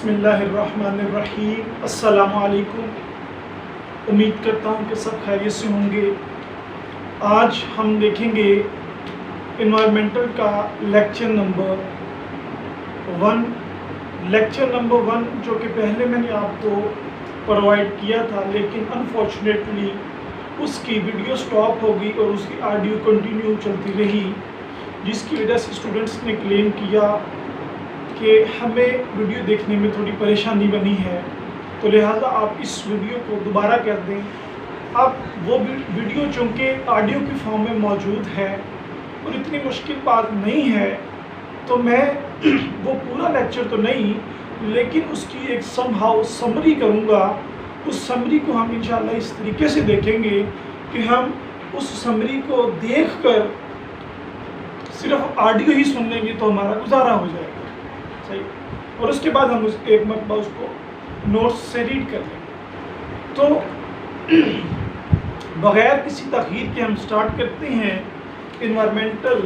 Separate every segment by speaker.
Speaker 1: बिस्मिल्लाहिर्रहमानिर्रहीम। अस्सलामु अलैकुम। उम्मीद करता हूँ कि सब खैरियत से होंगे। आज हम देखेंगे इन्वायरमेंटल का लेक्चर नंबर 1 जो कि पहले मैंने आपको प्रोवाइड किया था, लेकिन अनफॉर्चुनेटली उसकी वीडियो स्टॉप हो गई और उसकी ऑडियो कंटिन्यू चलती रही, जिसकी वजह से स्टूडेंट्स ने क्लेम किया कि हमें वीडियो देखने में थोड़ी परेशानी बनी है, तो लिहाजा आप इस वीडियो को दोबारा कर दें। अब वो वीडियो चूँकि ऑडियो की फॉर्म में मौजूद है और इतनी मुश्किल बात नहीं है, तो मैं वो पूरा लेक्चर तो नहीं, लेकिन उसकी एक समहाउ समरी करूँगा। उस समरी को हम इंशाल्लाह इस तरीके से देखेंगे कि हम उस समरी को देखकर सिर्फ ऑडियो ही सुन लेंगे तो हमारा गुजारा हो जाएगा, सही। और उसके बाद हम एक मरतबा उसको नोट्स से रीड कर लेंगे। तो बग़ैर किसी तख़यीर के हम स्टार्ट करते हैं इन्वायरमेंटल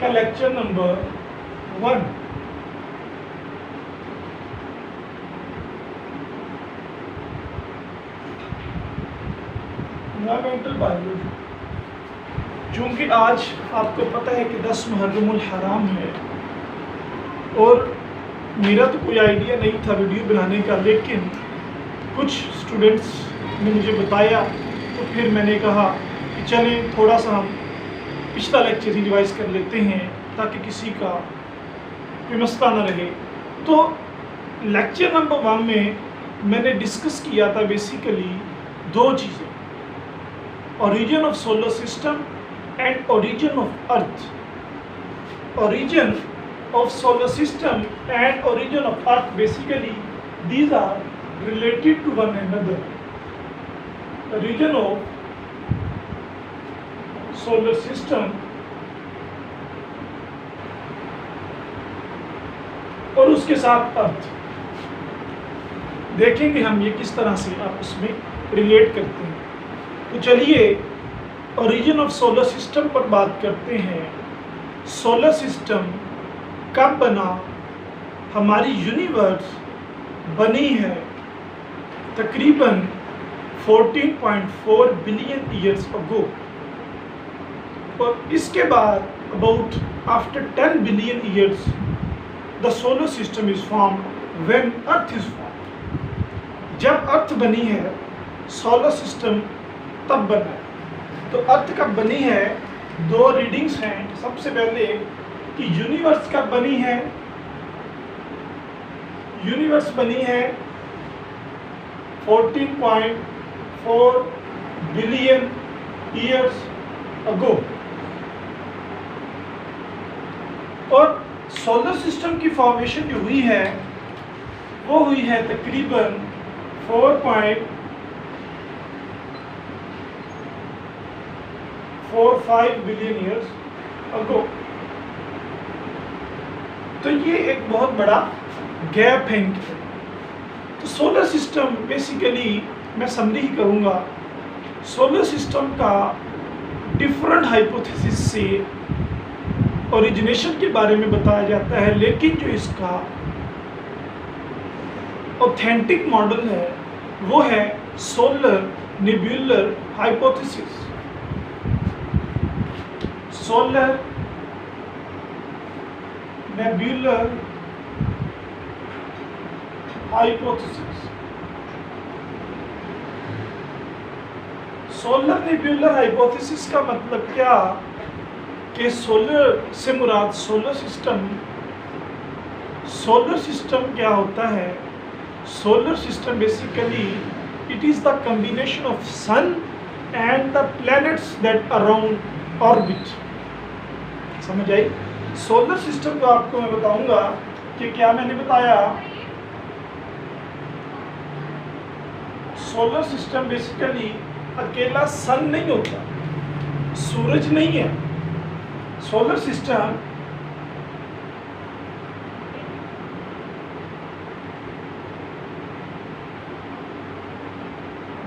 Speaker 1: का लेक्चर नंबर 1। Environmental biology. चूँकि आज आपको पता है कि 10 मुहर्रमुल हराम है और मेरा तो कोई आइडिया नहीं था वीडियो बनाने का, लेकिन कुछ स्टूडेंट्स ने मुझे बताया, तो फिर मैंने कहा कि चलें थोड़ा सा हम पिछला लेक्चर ही रिवाइज कर लेते हैं ताकि किसी का कोई मसला ना रहे। तो लेक्चर नंबर 1 में मैंने डिस्कस किया था बेसिकली दो चीज़ें, origin of solar system and origin of earth. Origin of solar system and origin of earth, basically these are related to one another. Origin of solar system और उसके साथ अर्थ देखेंगे हम ये किस तरह से आपस में रिलेट करते हैं। तो चलिए ओरिजिन ऑफ सोलर सिस्टम पर बात करते हैं। सोलर सिस्टम कब बना? हमारी यूनिवर्स बनी है तकरीबन 14.4 बिलियन ईयर्स अगो, और इसके बाद about after 10 billion years the solar system is formed when earth is formed. जब अर्थ बनी है सोलर सिस्टम तब बना है। तो अर्थ कब बनी है, दो रीडिंग्स हैं। सबसे पहले कि यूनिवर्स कब बनी है। यूनिवर्स बनी है 14.4 बिलियन ईयर्स अगो, और सोलर सिस्टम की फॉर्मेशन जो हुई है वो हुई है तकरीबन 4.45 बिलियन ईयर्स अगो। तो ये एक बहुत बड़ा गैप है इनके। तो सोलर सिस्टम बेसिकली मैं समरी ही करूँगा। सोलर सिस्टम का डिफरेंट हाइपोथेसिस से ओरिजिनेशन के बारे में बताया जाता है, लेकिन जो इसका ऑथेंटिक मॉडल है वो है solar nebular hypothesis. Solar nebular hypothesis. Solar nebular hypothesis का मतलब क्या कि सोलर से मुराद सोलर सिस्टम। सोलर सिस्टम क्या होता है? Solar system basically it is the combination of sun and the planets that around orbit. समझ आई? सोलर सिस्टम को आपको मैं बताऊंगा कि क्या मैंने बताया। सोलर सिस्टम बेसिकली अकेला सन नहीं होता, सूरज नहीं है। सोलर सिस्टम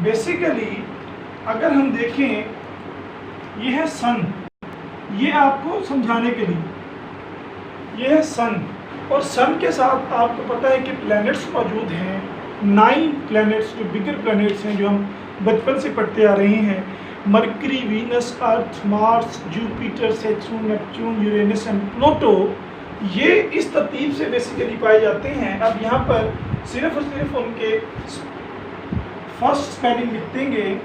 Speaker 1: बेसिकली अगर हम देखें, ये है सन, ये आपको समझाने के लिए, ये है सन, और सन के साथ आपको पता है कि प्लैनेट्स मौजूद हैं, 9 प्लैनेट्स जो बिगर प्लैनेट्स हैं जो हम बचपन से पढ़ते आ रहे हैं। Mercury, Venus, earth, Mars, Jupiter, Saturn, Neptune, Uranus and Pluto, ये इस तरतीब से बेसिकली पाए जाते हैं। अब यहाँ पर सिर्फ और सिर्फ उनके फर्स्ट स्पेलिंग लिख देंगे।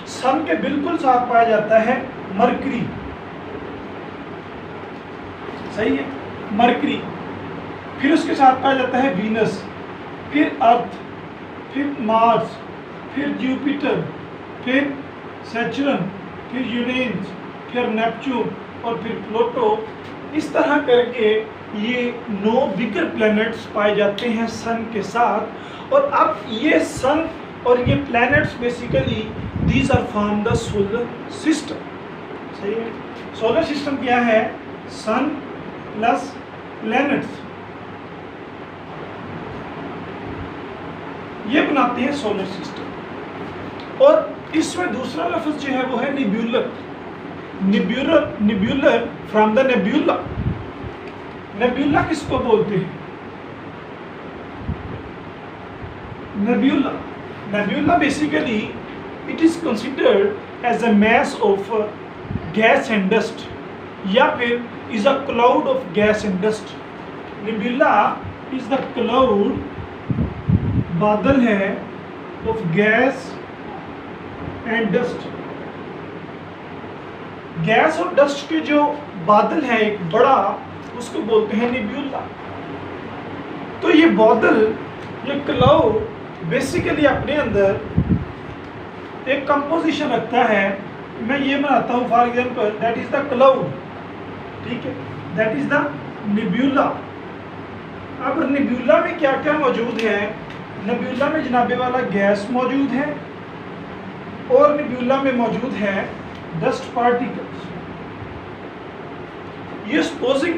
Speaker 1: सन के बिल्कुल साथ पाया जाता है मरकरी, सही है, मरकरी। फिर उसके साथ पाया जाता है वीनस, फिर अर्थ, फिर मार्स, फिर जुपिटर, फिर सैटर्न, फिर यूरेनस, फिर नेपच्यून और फिर प्लूटो। इस तरह करके ये 9 बिगर प्लैनेट्स पाए जाते हैं सन के साथ। और अब ये सन और ये planets basically these are from the solar system, सही है। सोलर सिस्टम क्या है? सन प्लस प्लैनेट्स, ये बनाते हैं सोलर सिस्टम। और इसमें दूसरा लफ्ज जो है वो है nebular. Nebular, nebular from the nebula. Nebula किसको बोलते हैं? Nebula, nebula basically it is considered as a mass of gas and dust, या फिर is a cloud of gas and dust. Nebula is the cloud, बादल है, of gas and dust. Gas और dust के जो बादल है एक बड़ा, उसको बोलते हैं निब्यूला। तो ये बादल, ये क्लाउड बेसिकली अपने अंदर एक कंपोजिशन रखता है। मैं ये बनाता हूँ for example, that is the cloud, ठीक है, दैट इज द निब्यूला। अब निब्यूला में क्या क्या मौजूद है? निब्यूला में जनाबे वाला गैस मौजूद है और निब्यूला में मौजूद है डस्ट पार्टिकल्स। ये सपोजिंग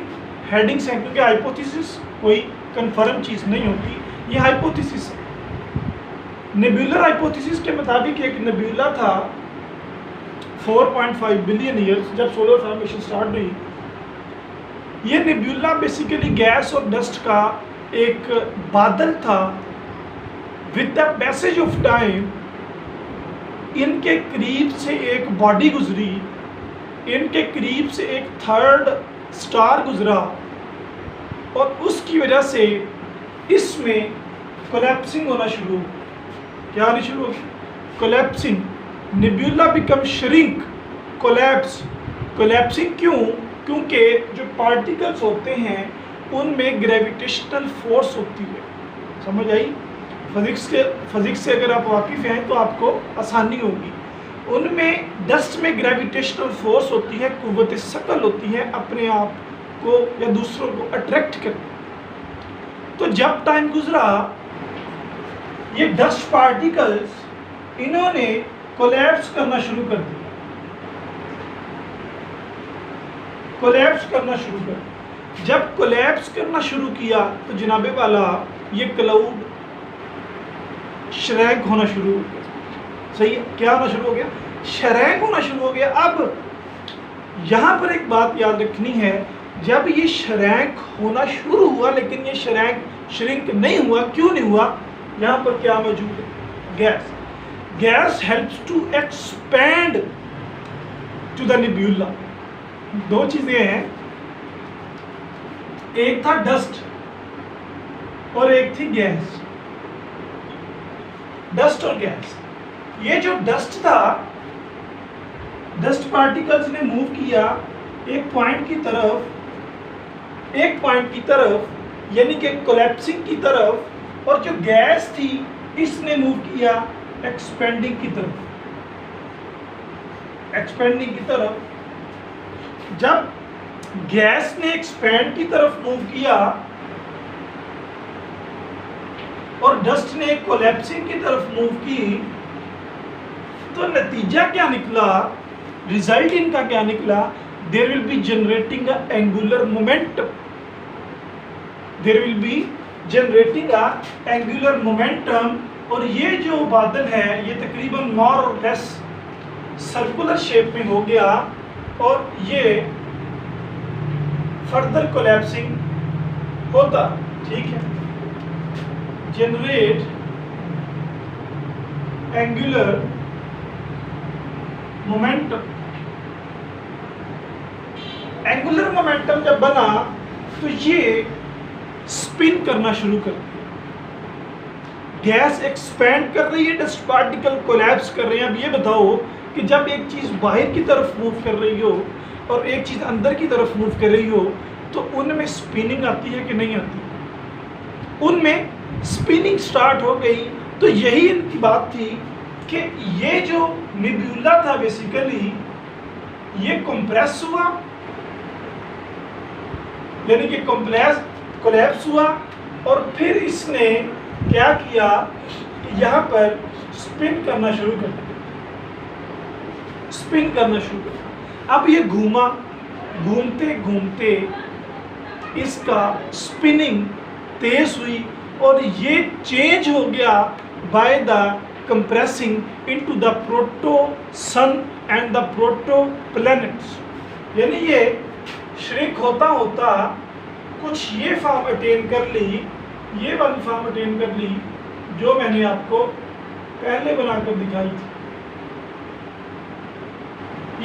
Speaker 1: हेडिंग्स हैं, क्योंकि हाइपोथेसिस कोई कंफर्म चीज़ नहीं होती, ये हाइपोथेसिस है। नेब्यूलर हाइपोथेसिस के मुताबिक एक नेब्यूला था 4.5 बिलियन ईयर्स, जब सोलर फॉर्मेशन स्टार्ट हुई। ये नेब्यूला बेसिकली गैस और डस्ट का एक बादल था। With the passage of time इनके करीब से एक बॉडी गुजरी, इनके करीब से एक थर्ड स्टार गुजरा, और उसकी वजह से इसमें कोलैप्सिंग होना शुरू। क्या होनी शुरू होगी? Collapsing. Nebula become shrink, collapse. Collapsing क्यों? क्योंकि जो पार्टिकल्स होते हैं उनमें ग्रेविटेशनल फोर्स होती है। समझ आई? फिजिक्स से अगर आप वाकिफ़ हैं तो आपको आसानी होगी। उनमें डस्ट में ग्रेविटेशनल फोर्स होती है, कुव्वत शकल होती है, अपने आप को या दूसरों को अट्रैक्ट करती। तो जब टाइम गुजरा, ये डस्ट पार्टिकल्स इन्होंने कोलैप्स करना शुरू कर दिया, कोलैप्स करना शुरू कर दिया। जब कोलैप्स करना शुरू किया तो जनाबे वाला ये क्लाउड श्रैंक होना शुरू हो गया। सही है? क्या होना शुरू हो गया? श्रैंक होना शुरू हो गया। अब यहाँ पर एक बात याद रखनी है, जब ये श्रैंक होना शुरू हुआ, लेकिन ये श्रिंक नहीं हुआ। क्यों नहीं हुआ? यहाँ पर क्या मौजूद है? Gas. Gas helps to expand to the nebula. दो चीजें हैं, एक था डस्ट और एक थी गैस। डस्ट और गैस। ये जो डस्ट था, डस्ट पार्टिकल्स ने मूव किया एक पॉइंट की तरफ, यानी कि कोलैप्सिंग की तरफ, और जो गैस थी इसने मूव किया एक्सपेंडिंग की तरफ। जब गैस ने एक्सपेंड की तरफ मूव किया और डस्ट ने कोलैप्सिंग की तरफ मूव की, तो नतीजा क्या निकला? रिजल्ट इनका क्या निकला? There will be generating a angular momentum. There will be generating a angular momentum. और ये जो बादल है ये तकरीबन मोर और लेस सर्कुलर शेप में हो गया, और ये फर्दर कोलैप्सिंग होता, ठीक है। Generate angular momentum. Angular momentum जब बना तो ये स्पिन करना शुरू कर दिया। गैस एक्सपैंड कर रही है, डस्ट पार्टिकल कोलैप्स कर रहे हैं। अब ये बताओ कि जब एक चीज बाहर की तरफ मूव कर रही हो और एक चीज अंदर की तरफ मूव कर रही हो तो उनमें स्पिनिंग आती है कि नहीं आती? उनमें स्पिनिंग स्टार्ट हो गई। तो यही इनकी बात थी कि ये जो निब्यूला था बेसिकली ये कंप्रेस हुआ, यानी कि कोलैप्स हुआ, और फिर इसने क्या किया, यहाँ पर स्पिन करना शुरू कर दिया। अब ये घूमा, घूमते घूमते इसका स्पिनिंग तेज हुई और ये चेंज हो गया by the compressing into the proto sun and the proto planets. यानी ये श्रिंक होता होता कुछ ये फॉर्म अटेन कर ली, ये वाली फॉर्म अटेन कर ली जो मैंने आपको पहले बनाकर दिखाई थी।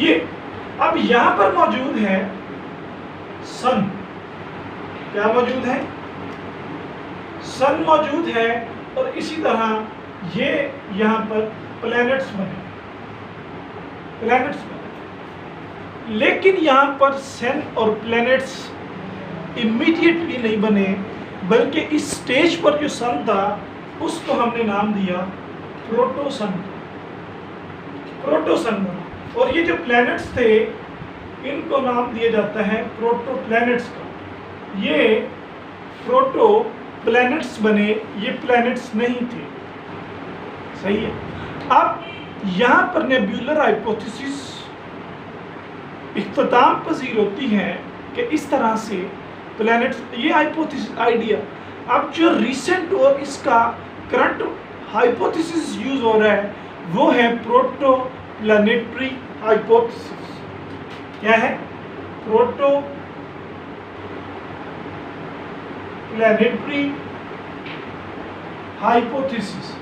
Speaker 1: ये अब यहां पर मौजूद है सन। क्या मौजूद है? सन मौजूद है, और इसी तरह ये यहां पर प्लैनेट्स बने। लेकिन यहां पर सन और प्लैनेट्स इमीडिएटली नहीं बने, बल्कि इस स्टेज पर जो सन था उसको हमने नाम दिया प्रोटोसन बना। और ये जो प्लैनेट्स थे इनको नाम दिया जाता है प्रोटो प्लैनेट्स का। ये प्रोटो प्लैनेट्स बने, ये प्लैनेट्स नहीं थे। सही है। अब यहाँ पर नेब्यूलर हाइपोथेसिस इख्तिताम पजीर होती है कि इस तरह से प्लैनेट्स, ये हाइपोथेसिस आइडिया। अब जो रिसेंट और इसका करंट हाइपोथेसिस यूज हो रहा है वो है प्रोटो प्लैनेटरी हाइपोथेसिस। क्या है? Proto planetary hypothesis.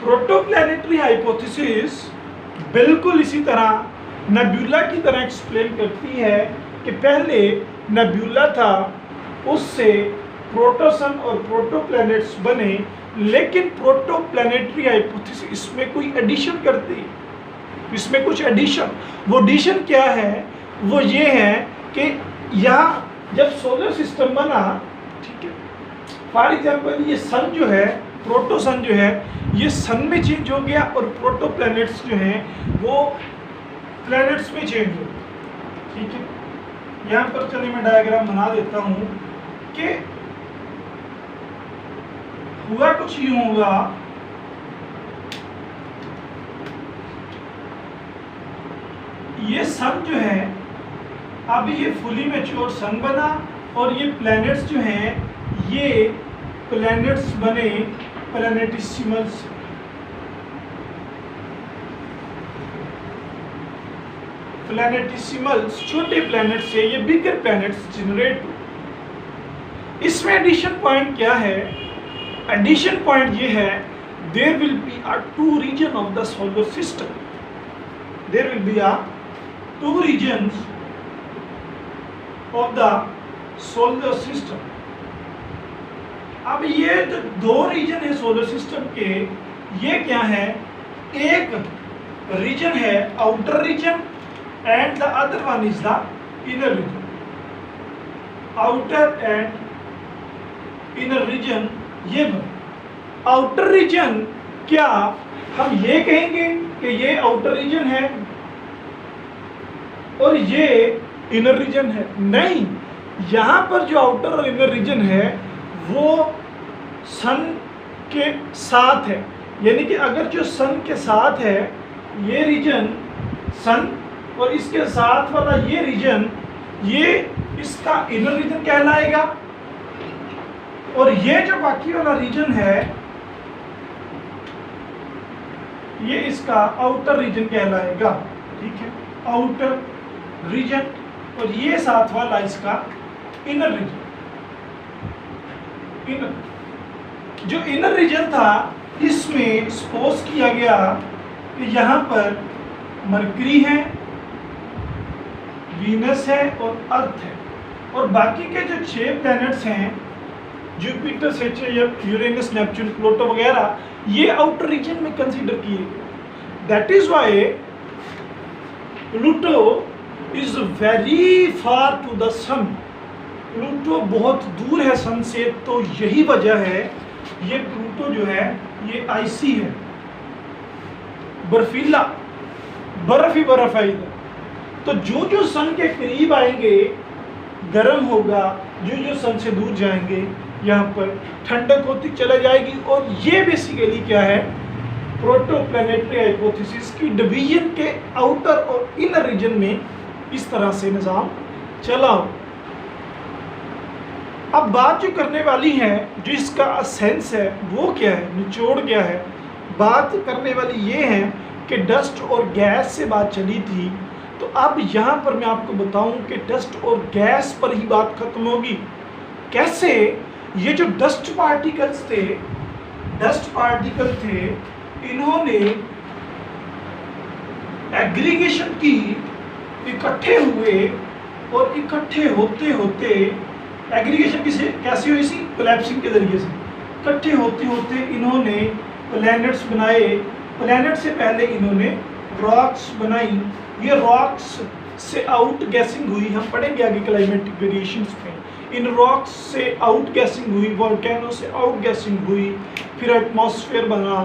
Speaker 1: Protoplanetary hypothesis बिल्कुल इसी तरह नेब्यूला की तरह एक्सप्लेन करती है कि पहले नेब्यूला था, उससे प्रोटोसन और प्रोटोप्लैनेट्स बने, लेकिन प्रोटोप्लैनेटरी हाइपोथेसिस इसमें कोई एडिशन करती है, इसमें कुछ एडिशन। वो एडिशन क्या है? वो ये है कि यहाँ जब सोलर सिस्टम बना, ठीक है, फॉर एग्जाम्पल ये सन जो है, प्रोटोसन जो है, ये सन में चेंज हो गया और प्रोटोप्लैनेट्स जो हैं वो प्लैनेट्स में चेंज हो गए। ठीक है, यहाँ पर चलिए मैं डायग्राम बना देता हूँ कि हुआ कुछ यूं होगा, ये सन जो है अब ये फुली मैच्योर सन बना और ये प्लैनेट्स जो हैं ये प्लैनेट्स बने प्लैनेटिसिमल्स। प्लैनेटिसिमल्स छोटे प्लैनेट से ये बिगर प्लैनेट्स जनरेट हो। इसमें एडिशन पॉइंट क्या है? एडिशन पॉइंट ये है, there will be a two region of the solar system, there will be a two regions of the solar system. अब ये जो दो रीजन है सोलर सिस्टम के, ये क्या है? एक रीजन है outer region and the other one is the inner region. Outer and inner region ये बने। आउटर रीजन क्या हम ये कहेंगे कि ये आउटर रीजन है और ये इनर रीजन है? नहीं, यहाँ पर जो आउटर और इनर रीजन है वो सन के साथ है, यानी कि अगर जो सन के साथ है ये रीजन सन और इसके साथ वाला ये रीजन, ये इसका इनर रीजन कहलाएगा, और ये जो बाकी वाला रीजन है ये इसका आउटर रीजन कहलाएगा। ठीक है, आउटर रीजन और ये साथ वाला इसका इनर रीजन। जो इनर रीजन था इसमें सपोज किया गया कि यहाँ पर मरकरी है, वीनस है और अर्थ है, और बाकी के जो 6 प्लैनेट्स हैं Jupiter, Saturn, Uranus, Neptune, Pluto वगैरह, ये आउटर रीजन में कंसीडर किए गए। That is why Pluto is very far to the sun. Pluto बहुत दूर है सन से, तो यही वजह है ये प्लूटो जो है ये आइसी है, बर्फीला, बर्फ ही बर्फ है इधर। तो जो जो सन के करीब आएंगे गर्म होगा, जो जो सन से दूर जाएंगे यहाँ पर ठंडक होती चला जाएगी। और ये बेसिकली क्या है, प्रोटोप्लैनेटरी हाइपोथेसिस की डिवीजन के आउटर और इनर रीजन में इस तरह से निज़ाम चला हो। अब बात जो करने वाली है, जो इसका सेंस है वो क्या है, निचोड़ क्या है, बात करने वाली ये है कि डस्ट और गैस से बात चली थी, तो अब यहाँ पर मैं आपको बताऊं कि डस्ट और गैस पर ही बात खत्म होगी। कैसे? ये जो डस्ट पार्टिकल थे, इन्होंने एग्रीगेशन की, इकट्ठे हुए, और इकट्ठे होते होते एग्रीगेशन कैसे हुई सी, कोलैप्सिंग के जरिए से इकट्ठे होते होते इन्होंने प्लैनेट्स बनाए। प्लैनेट से पहले इन्होंने रॉक्स बनाई। ये रॉक्स से आउट गैसिंग हुई, हम पढ़ेंगे आगे क्लाइमेटिक वेरिएशंस में। इन रॉक्स से आउट गैसिंग हुई, वोल्केनो से आउट गैसिंग हुई, फिर एटमॉस्फेयर बना,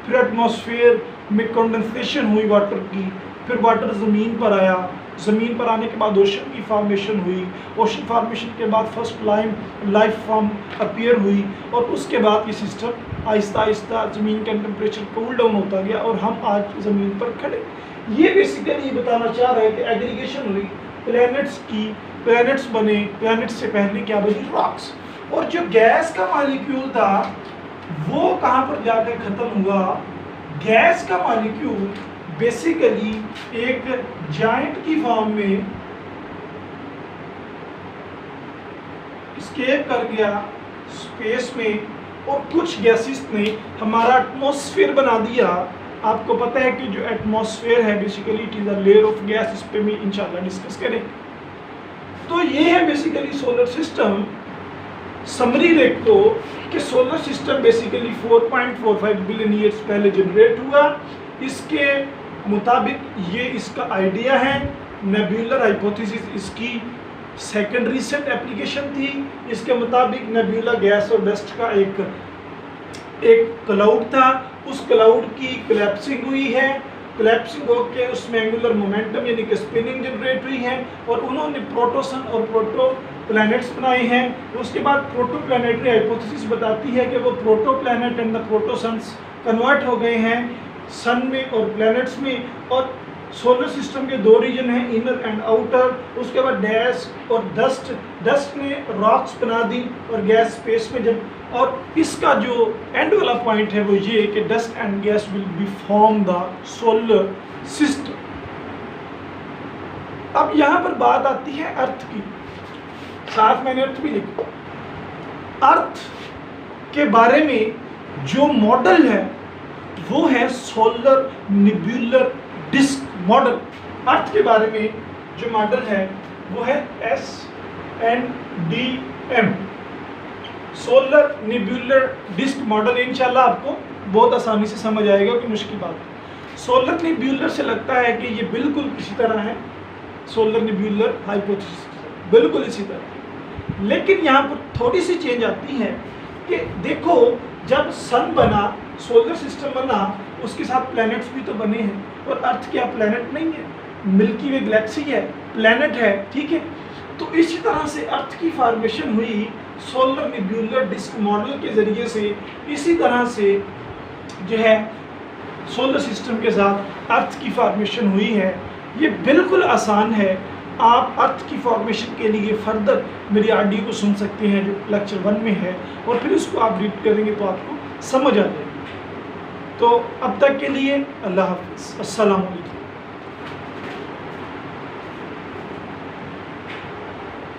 Speaker 1: फिर एटमॉस्फेयर में कंडेंसेशन हुई वाटर की, फिर वाटर ज़मीन पर आया, ज़मीन पर आने के बाद ओशन की फॉर्मेशन हुई, ओशन फॉर्मेशन के बाद फर्स्ट लाइफ फॉर्म अपीयर हुई, और उसके बाद ये सिस्टम आहिस्ता आहिस्ता ज़मीन का टेम्परेचर कूल डाउन होता गया और हम आज ज़मीन पर खड़े। ये बेसिकली बताना चाह रहे हैं कि एग्रीगेशन हुई प्लैनेट्स की, प्लैनेट्स बने, प्लैनेट्स से पहले क्या बनी, रॉक्स। और जो गैस का मॉलिक्यूल था वो कहाँ पर जाकर ख़त्म हुआ? गैस का मॉलिक्यूल बेसिकली एक जाइंट की फॉर्म में स्केप कर गया स्पेस में, और कुछ गैसेस ने हमारा एटमॉस्फेयर बना दिया। आपको पता है कि जो एटमॉस्फेयर है basically it is a layer of gas, इस पे मैं इंशाल्लाह डिस्कस करेंगे। तो ये है बेसिकली सोलर सिस्टम। समरी देख तो कि solar system basically 4.45 billion years पहले जनरेट हुआ। इसके मुताबिक ये इसका आइडिया है। नेबुलर हाइपोथेसिस इसकी सेकंड रिसेंट एप्लीकेशन थी। इसके मुताबिक नेबुला गैस और डस्ट का एक क्लाउड था, उस क्लाउड की कोलैप्सिंग हुई है, कोलैप्सिंग होकर उसमें एंगुलर मोमेंटम यानी कि स्पिनिंग जनरेट हुई है, और उन्होंने प्रोटोसन और प्रोटो प्लैनेट्स बनाए हैं। उसके बाद प्रोटोप्लैनेटरी हाइपोथेसिस बताती है कि वो proto planet and the protosuns convert हो गए हैं सन में और प्लैनेट्स में। और सोलर सिस्टम के 2 रीजन हैं, इनर एंड आउटर। उसके बाद गैस और डस्ट ने रॉक्स बना दी और गैस स्पेस में जब, और इसका जो एंड वाला पॉइंट है वो ये कि dust and gas will be form the solar system. अब यहाँ पर बात आती है अर्थ की, साथ मैंने अर्थ भी लिखा। अर्थ के बारे में जो मॉडल है वो है सोलर निब्यूलर डिस्क मॉडल। अर्थ के बारे में जो मॉडल है वो है SNDM, सोलर निब्यूलर डिस्क मॉडल। इंशाल्लाह आपको बहुत आसानी से समझ आएगा कि मुश्किल बात है। सोलर निब्यूलर से लगता है कि ये बिल्कुल इसी तरह है, सोलर निब्यूलर हाइपोथेसिस बिल्कुल इसी तरह। लेकिन यहाँ पर थोड़ी सी चेंज आती है कि देखो जब सन बना, सोलर सिस्टम बना, उसके साथ प्लैनेट्स भी तो बने हैं, और अर्थ क्या प्लैनेट नहीं है? मिल्की वे गैलेक्सी है, प्लैनेट है, ठीक है। तो इसी तरह से अर्थ की फॉर्मेशन हुई सोलर निब्यूलर डिस्क मॉडल के ज़रिए से। इसी तरह से जो है सोलर सिस्टम के साथ अर्थ की फॉर्मेशन हुई है। ये बिल्कुल आसान है। आप अर्थ की फॉर्मेशन के लिए फर्दर मेरी ऑडियो को सुन सकते हैं जो लेक्चर 1 में है, और फिर उसको आप रीड करेंगे तो आपको समझ आ जाएगा। तो अब तक के लिए अल्लाह हाफ़िज़, अस्सलाम वालेकुम।